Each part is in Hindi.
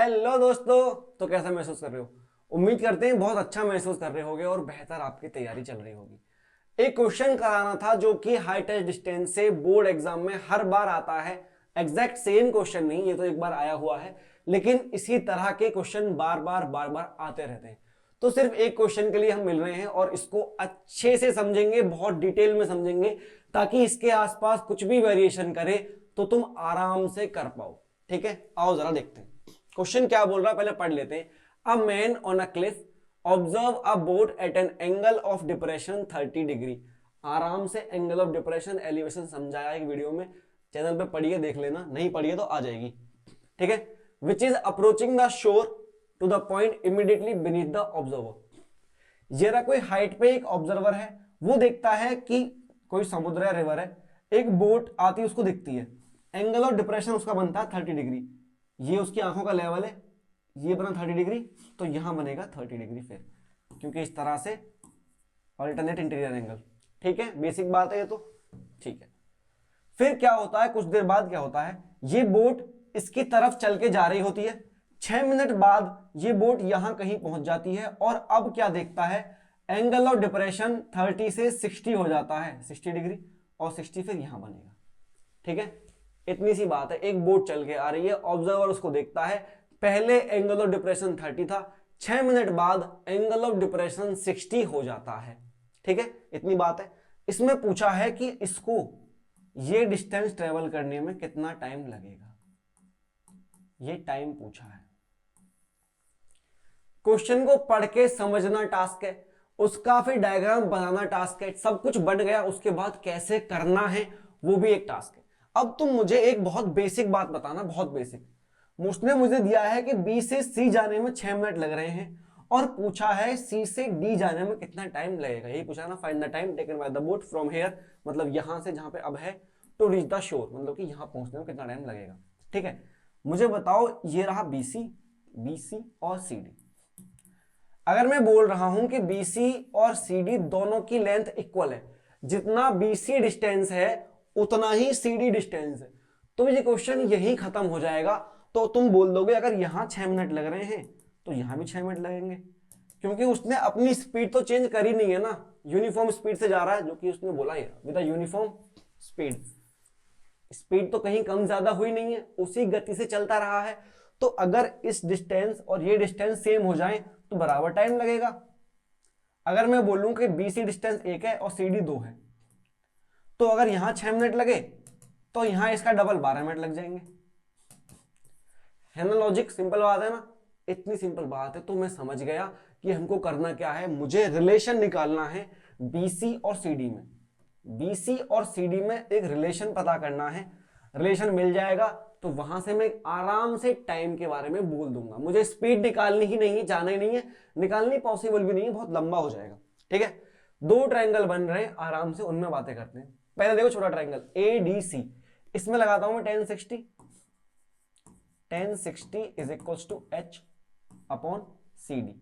हेलो दोस्तों, तो कैसा महसूस कर रहे हो? उम्मीद करते हैं बहुत अच्छा महसूस कर रहे होगे और बेहतर आपकी तैयारी चल रही होगी। एक क्वेश्चन कराना था जो कि हाई टच डिस्टेंस से बोर्ड एग्जाम में हर बार आता है। एग्जैक्ट सेम क्वेश्चन नहीं, ये तो एक बार आया हुआ है, लेकिन इसी तरह के क्वेश्चन बार बार आते रहते हैं। तो सिर्फ एक क्वेश्चन के लिए हम मिल रहे हैं और इसको अच्छे से समझेंगे, बहुत डिटेल में समझेंगे, ताकि इसके आसपास कुछ भी वेरिएशन करे तो तुम आराम से कर पाओ। ठीक है, आओ जरा देखते हैं क्वेश्चन क्या बोल रहा है, पहले पढ़ लेते हैं। A man on a cliff observe a boat at an angle of depression 30 degree. आराम से एंगल ऑफ डिप्रेशन एलिवेशन समझाया एक वीडियो में, चैनल पे पढ़िए, देख लेना, नहीं पढ़िए तो आ जाएगी। ठीक है, which is approaching the shore to the point immediately beneath the observer. ये रहा कोई हाइट पे एक ऑब्जर्वर है, वो देखता है कि कोई समुद्र या रिवर है, एक बोट आती है उसको दिखती है, एंगल ऑफ डिप्रेशन उसका बनता है 30 डिग्री। ये उसकी आंखों का लेवल है, ये बना 30 डिग्री, तो यहां बनेगा 30 डिग्री फिर, क्योंकि इस तरह से अल्टरनेट इंटीरियर एंगल। ठीक है, बेसिक बात है ये तो। ठीक है, फिर क्या होता है, कुछ देर बाद क्या होता है, ये बोट इसकी तरफ चल के जा रही होती है। 6 मिनट बाद ये बोट यहां कहीं पहुंच जाती है और अब क्या देखता है, एंगल ऑफ डिप्रेशन 30 से 60 हो जाता है, 60 डिग्री, और 60 फिर यहां बनेगा। ठीक है, इतनी सी बात है। एक बोट चल के आ रही है, ऑब्जर्वर उसको देखता है, पहले एंगल ऑफ डिप्रेशन 30 था, 6 मिनट बाद एंगल ऑफ डिप्रेशन 60 हो जाता है। ठीक है, इतनी बात है। इसमें पूछा है कि इसको ये डिस्टेंस ट्रेवल करने में कितना टाइम लगेगा, ये टाइम पूछा है। क्वेश्चन को पढ़ के समझना टास्क है, उसका फिर डायग्राम बनाना टास्क है। सब कुछ बन गया, उसके बाद कैसे करना है वो भी एक टास्क है। अब तुम मुझे एक बहुत बेसिक बात बताना, बहुत बेसिक। उसने मुझे दिया है कि बी से सी जाने में 6 मिनट लग रहे हैं और पूछा है सी से डी जाने में कितना टाइम लगेगा। यही पूछा ना, find the time taken by the boat from here, मतलब यहां से जहां पे अब है, टू रीच द शोर, मतलब कि यहां पहुंचने में कितना टाइम लगेगा। ठीक है, मुझे बताओ, ये रहा बीसी और सीडी। अगर मैं बोल रहा हूं कि बीसी और सीडी दोनों की लेंथ इक्वल है, जितना बीसी डिस्टेंस है उतना ही सीडी डिस्टेंस है, तो ये क्वेश्चन यही खत्म हो जाएगा। तो तुम बोल दोगे अगर यहां 6 मिनट लग रहे हैं तो यहां भी 6 मिनट लगेंगे, क्योंकि उसने अपनी स्पीड तो चेंज करी नहीं है ना, यूनिफॉर्म स्पीड से जा रहा है, जो कि उसने बोला है विद यूनिफॉर्म स्पीड। स्पीड तो कहीं कम ज्यादा हुई नहीं है, उसी गति से चलता रहा है। तो अगर इस डिस्टेंस और ये डिस्टेंस सेम हो जाए तो बराबर टाइम लगेगा। अगर मैं बोलूं कि बीसी डिस्टेंस 1 है और सीडी 2 है, तो अगर यहां 6 मिनट लगे तो यहां इसका डबल 12 मिनट लग जाएंगे। है ना लॉजिक? सिंपल बात है ना, इतनी सिंपल बात है। तो मैं समझ गया कि हमको करना क्या है, मुझे रिलेशन निकालना है बीसी और सीडी में। बीसी और सीडी में एक रिलेशन पता करना है, रिलेशन मिल जाएगा तो वहां से मैं आराम से टाइम के बारे में बोल दूंगा। मुझे स्पीड निकालनी ही नहीं है, जाना ही नहीं है, निकालनी पॉसिबल भी नहीं है, बहुत लंबा हो जाएगा। ठीक है, 2 ट्रायंगल बन रहे हैं, आराम से उनमें बातें करते हैं। पहले देखो छोटा ट्रायंगल ADC, इसमें लगाता हूं मैं 1060। 1060 is equals to H upon CD।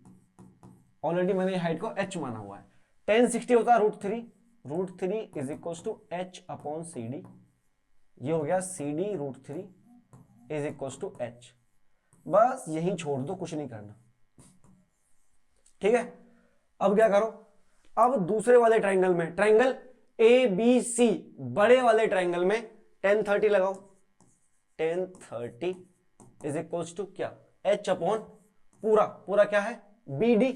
Already मैंने हाइट को H माना हुआ है। 1060 होता है √3, √3 is equals to H upon CD। ये हो गया CD √3 is equals to H। बस यही छोड़ दो, कुछ नहीं करना। ठीक है, अब क्या करो, अब दूसरे वाले ट्रायंगल में, ट्रायंगल ABC बड़े वाले ट्रायंगल में 1030 लगाओ। 1030 इज इक्वल्स टू क्या, H अपॉन पूरा क्या है, BD।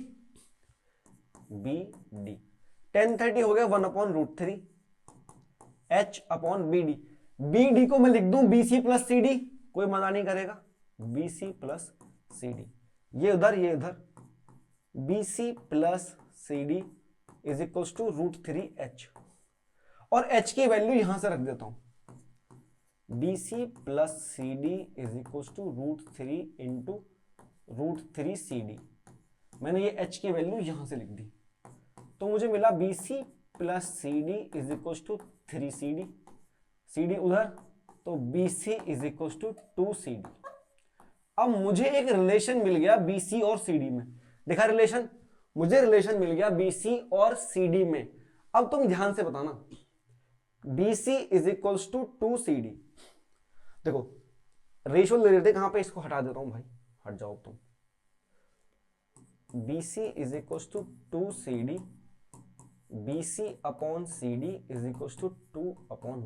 1030 हो गया 1 upon √3, H upon BD। BD को मैं लिख दूं BC प्लस CD, कोई मना नहीं करेगा, BC प्लस CD। ये उधर ये उधर, BC plus CD is equals to √3H, और H की वैल्यू यहां से रख देता हूं, BC plus CD is equals to √3 into √3CD। मैंने ये H की वैल्यू यहां से लिख दी, तो मुझे मिला BC plus CD is equals to 3CD। CD उधर, तो BC is equals to 2CD। अब मुझे एक रिलेशन मिल गया BC और CD में, देखा रिलेशन, मुझे रिलेशन मिल गया BC और CD में। अब तुम ध्यान से बताना, BC is equals to 2CD। देखो रेशियो ले लेते, कहां पे, इसको हटा देता हूं भाई, हट जाओ तुम। BC is equal to 2CD, BC upon CD is equal to 2/1।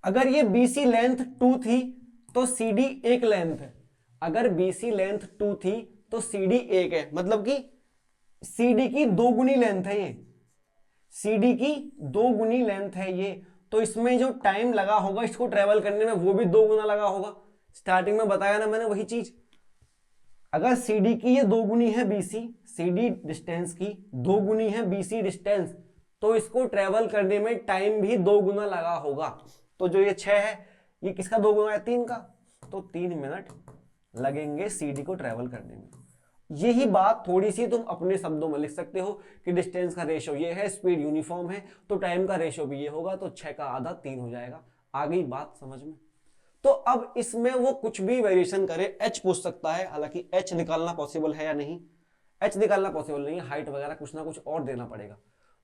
अगर ये BC लेंथ 2 थी तो CD एक लेंथ है। अगर BC लेंथ 2 थी तो CD एक है, मतलब कि CD की 2 गुनी लेंथ है ये, CD की 2 गुनी लेंथ है ये। तो इसमें जो टाइम लगा होगा इसको ट्रेवल करने में वो भी 2 गुना लगा होगा। स्टार्टिंग में बताया ना मैंने वही चीज। अगर CD की ये 2 गुनी है BC, CD डिस्टेंस की 2 गुनी है BC डिस्टेंस, तो इसको ट्रेवल करने में टाइम भी 2 गुना लगा होगा। तो जो ये 6 है ये किसका 2 गुना है? 3 का। तो 3 मिनट लगेंगे CD को ट्रेवल करने में। यही बात थोड़ी सी तुम अपने शब्दों में लिख सकते हो कि डिस्टेंस का रेशियो ये है, स्पीड यूनिफॉर्म है, तो टाइम का रेशियो भी ये होगा, तो 6 का आधा 3 हो जाएगा। आ गई बात समझ में? तो अब इसमें वो कुछ भी वेरिएशन करे, h पूछ सकता है, हालांकि h निकालना पॉसिबल है या नहीं, h निकालना पॉसिबल नहीं है, हाइट वगैरह कुछ ना कुछ और देना पड़ेगा।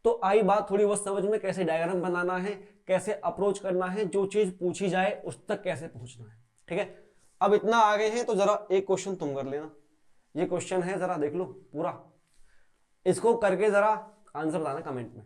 तो आई बात थोड़ी बहुत समझ में, कैसे डायग्राम बनाना है, कैसे अप्रोच करना है, जो चीज पूछी जाए उस तक कैसे पहुंचना है। ठीक है, अब इतना आगे है तो जरा एक क्वेश्चन तुम कर लेना। ये क्वेश्चन है, जरा देख लो पूरा, इसको करके जरा आंसर बताना कमेंट में।